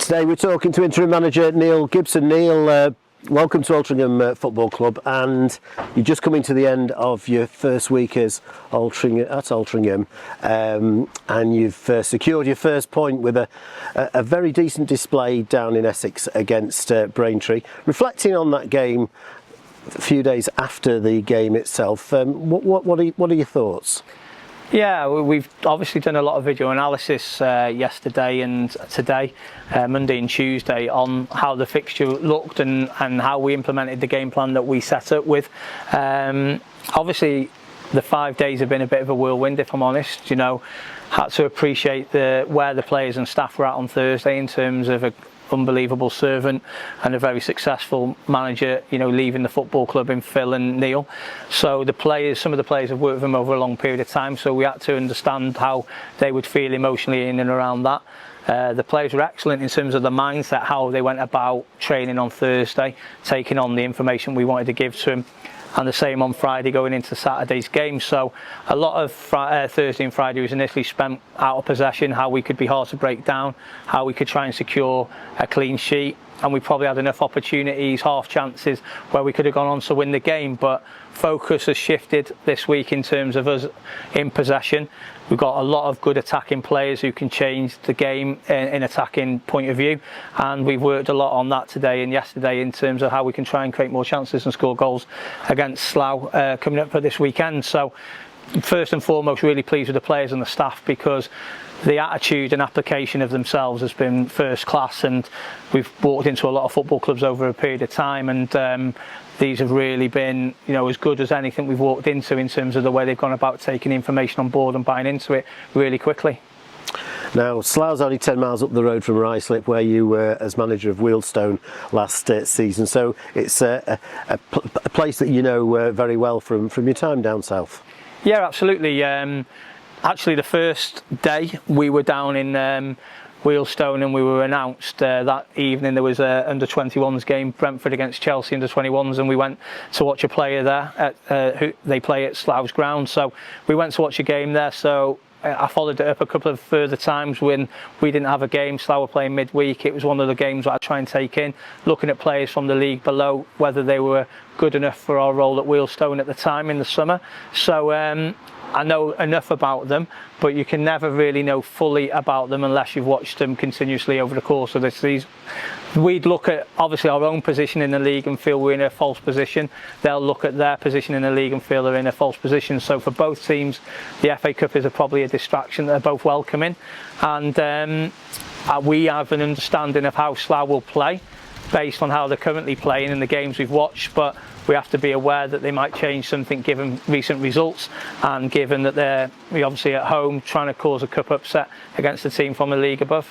Today we're talking to interim manager Neil Gibson. Neil, welcome to Altrincham Football Club, and you're just coming to the end of your first week as at Altrincham, and you've secured your first point with a very decent display down in Essex against Braintree. Reflecting on that game a few days after the game itself, what are your thoughts? Yeah, we've obviously done a lot of video analysis yesterday and today, Monday and Tuesday, on how the fixture looked and how we implemented the game plan that we set up with. Obviously, the 5 days have been a bit of a whirlwind, if I'm honest. You know, had to appreciate where the players and staff were at on Thursday in terms of an unbelievable servant and a very successful manager, you know, leaving the football club in Phil and Neil. So some of the players have worked with them over a long period of time, so we had to understand how they would feel emotionally in and around that. The players were excellent in terms of the mindset, how they went about training on Thursday, taking on the information we wanted to give to them, and the same on Friday going into Saturday's game. So a lot of Thursday and Friday was initially spent out of possession, how we could be hard to break down, how we could try and secure a clean sheet, and we probably had enough opportunities, half chances, where we could have gone on to win the game. But focus has shifted this week in terms of us in possession. We've got a lot of good attacking players who can change the game in attacking point of view, and we've worked a lot on that today and yesterday in terms of how we can try and create more chances and score goals against Slough coming up for this weekend. So first and foremost, really pleased with the players and the staff, because the attitude and application of themselves has been first class, and we've walked into a lot of football clubs over a period of time, and these have really been, you know, as good as anything we've walked into in terms of the way they've gone about taking information on board and buying into it really quickly. Now, Slough's only 10 miles up the road from Ruislip, where you were as manager of Wealdstone last season, so it's a place that you know very well from your time down south. Yeah, absolutely. Actually, the first day we were down in Wealdstone and we were announced that evening there was a under-21s game, Brentford against Chelsea under-21s, and we went to watch a player there who they play at Slough's ground. So we went to watch a game there. So I followed it up a couple of further times when we didn't have a game. Slough were playing midweek. It was one of the games that I try and take in, looking at players from the league below, whether they were good enough for our role at Wealdstone at the time in the summer. So I know enough about them, but you can never really know fully about them unless you've watched them continuously over the course of this season. We'd look at obviously our own position in the league and feel we're in a false position. They'll look at their position in the league and feel they're in a false position. So for both teams, the FA Cup is probably a distraction that they're both welcoming, and we have an understanding of how Slough will play based on how they're currently playing in the games we've watched, but we have to be aware that they might change something given recent results, and given that they're obviously at home trying to cause a cup upset against the team from the league above.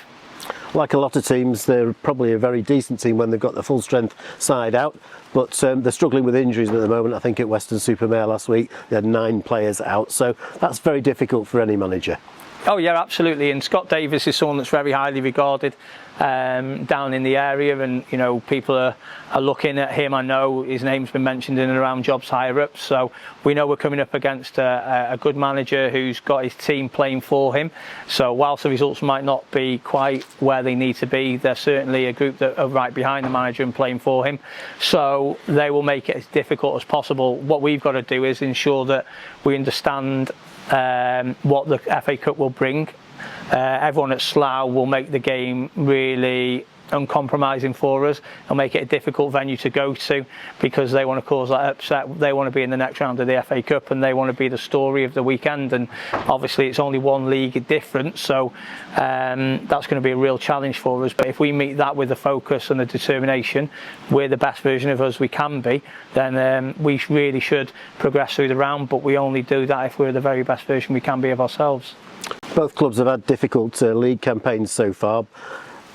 Like a lot of teams, they're probably a very decent team when they've got the full strength side out, but they're struggling with injuries at the moment. I think at Western-super-Mare last week they had 9 players out, so that's very difficult for any manager. Oh yeah, absolutely. And Scott Davis is someone that's very highly regarded down in the area, and you know, people are looking at him. I know his name's been mentioned in and around jobs higher up, so we know we're coming up against a good manager who's got his team playing for him. So whilst the results might not be quite where they need to be, they're certainly a group that are right behind the manager and playing for him, so they will make it as difficult as possible. What we've got to do is ensure that we understand what the FA Cup will bring. Everyone at Slough will make the game really uncompromising for us. They'll make it a difficult venue to go to because they want to cause that upset. They want to be in the next round of the FA Cup, and they want to be the story of the weekend. And obviously it's only one league difference, so that's going to be a real challenge for us. But if we meet that with the focus and the determination, we're the best version of us we can be, then we really should progress through the round. But we only do that if we're the very best version we can be of ourselves. Both clubs have had difficult league campaigns so far,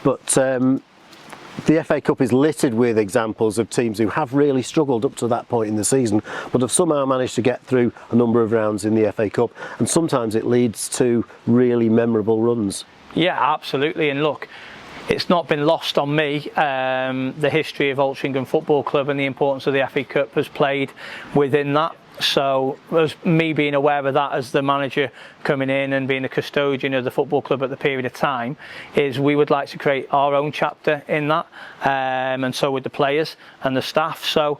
but the FA Cup is littered with examples of teams who have really struggled up to that point in the season, but have somehow managed to get through a number of rounds in the FA Cup, and sometimes it leads to really memorable runs. Yeah, absolutely. And look, it's not been lost on me the history of Altrincham Football Club and the importance of the FA Cup has played within that. So as me being aware of that as the manager coming in and being the custodian of the football club at the period of time, is we would like to create our own chapter in that, and so with the players and the staff. So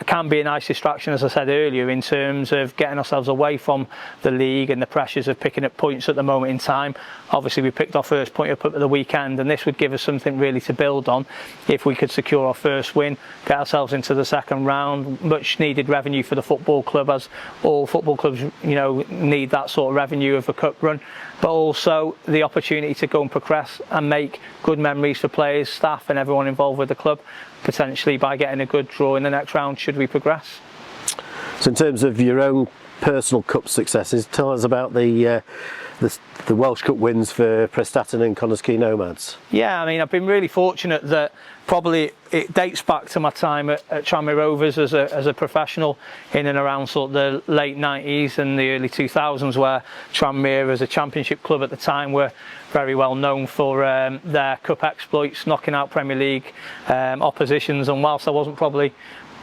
can be a nice distraction, as I said earlier, in terms of getting ourselves away from the league and the pressures of picking up points at the moment in time. Obviously we picked our first point up at the weekend, and this would give us something really to build on if we could secure our first win, get ourselves into the second round. Much needed revenue for the football club, as all football clubs, you know, need that sort of revenue of a cup run, but also the opportunity to go and progress and make good memories for players, staff and everyone involved with the club, potentially by getting a good draw in the next round should we progress. So in terms of your own personal cup successes, tell us about the Welsh Cup wins for Prestatyn and Connah's Quay Nomads. Yeah, I mean, I've been really fortunate that probably it dates back to my time at Tranmere Rovers as a professional in and around sort of the late 90s and the early 2000s, where Tranmere as a championship club at the time were very well known for their cup exploits, knocking out Premier League oppositions. And whilst I wasn't probably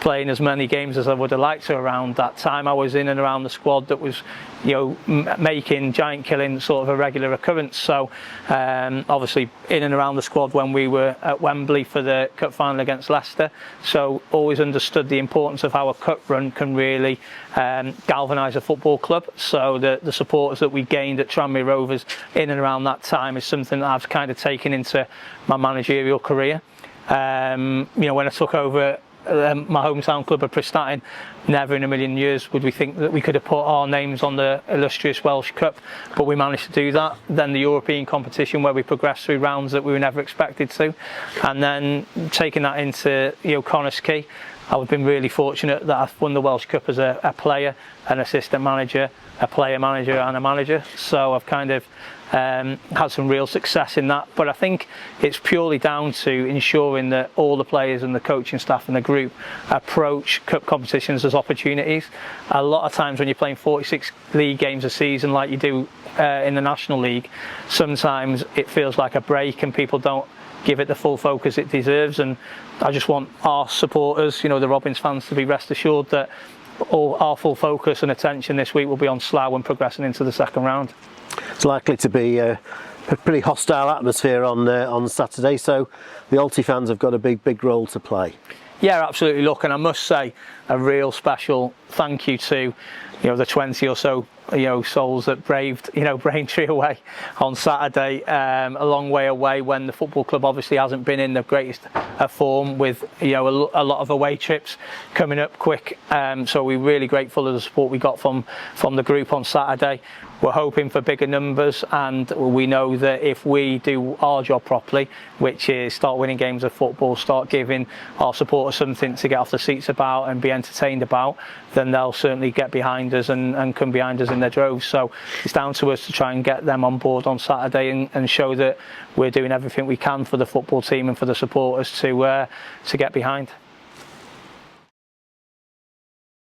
playing as many games as I would have liked to around that time, I was in and around the squad that was, you know, making giant killing sort of a regular occurrence. So obviously in and around the squad when we were at Wembley for the cup final against Leicester, so always understood the importance of how a cup run can really galvanise a football club. So the supporters that we gained at Tranmere Rovers in and around that time is something that I've kind of taken into my managerial career. You know, when I took over my hometown club of Prestatyn, never in a million years would we think that we could have put our names on the illustrious Welsh Cup, but we managed to do that. Then the European competition, where we progressed through rounds that we were never expected to, and then taking that into, you know, Connah's Quay. I've been really fortunate that I've won the Welsh Cup as a player, an assistant manager, a player manager and a manager. So I've kind of had some real success in that, but I think it's purely down to ensuring that all the players and the coaching staff and the group approach cup competitions as opportunities. A lot of times when you're playing 46 league games a season like you do in the National League, sometimes it feels like a break and people don't give it the full focus it deserves. And I just want our supporters, you know, the Robins fans, to be rest assured that all our full focus and attention this week will be on Slough and progressing into the second round. It's likely to be a pretty hostile atmosphere on Saturday, so the Alty fans have got a big role to play. Yeah, absolutely. Look, and I must say a real special thank you to, you know, the 20 or so, you know, souls that braved, you know, Braintree away on Saturday, a long way away, when the football club obviously hasn't been in the greatest form, with, you know, a lot of away trips coming up quick. So we're really grateful of the support we got from the group on Saturday. We're hoping for bigger numbers, and we know that if we do our job properly, which is start winning games of football, start giving our supporters something to get off the seats about and be entertained about, then they'll certainly get behind us and come behind us in their droves. So it's down to us to try and get them on board on Saturday and show that we're doing everything we can for the football team and for the supporters to get behind.